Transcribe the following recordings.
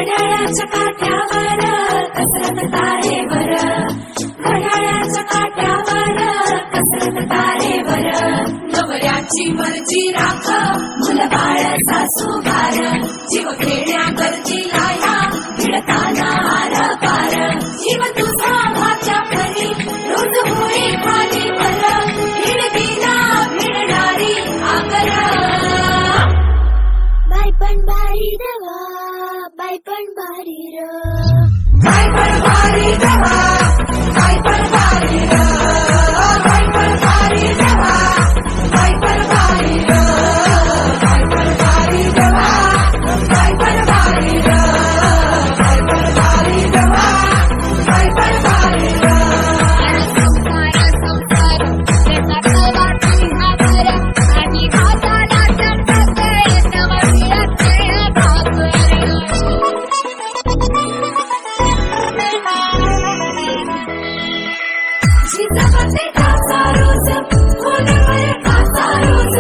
घड्याळाच्या काट्यावर कसरत तारेवर, घड्याळाच्या काट्यावर कसरत तारेवर. नवऱ्याची मर्जी राख मुलबाळ सासूबार, जीव खेळण्याकरती लाया भिडताना आर पार. जीव तुझा भाच्या परी रोज होई खाली पर, भिडतीला भिडणारी आगर. बाई पण बारी देवा, बाई पण बारी र, बाई पण बारी देवा, बाई पण बारी र, बाई पण बारी देवा, बाई पण बारी र, बाई पण बारी देवा, बाई पण बारी र, बाई पण बारी देवा, बाई पण बारी र. संसार संसार त्याचा कवा सिंहावर, आणि हाताला चटके नवऱ्याचे भाकर. जिजाबाचे काचा रोज, खोलीवर काचा रोज,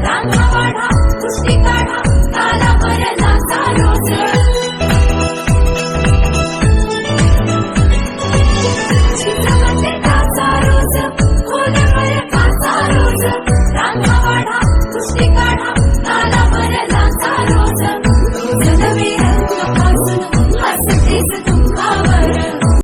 रांगा वाढा, कुस्ती काढा, तालावर नाचा रोज. जिजाबाचे काचा रोज, खोलीवर काचा रोज, रांगा वाढा, कुस्ती काढा.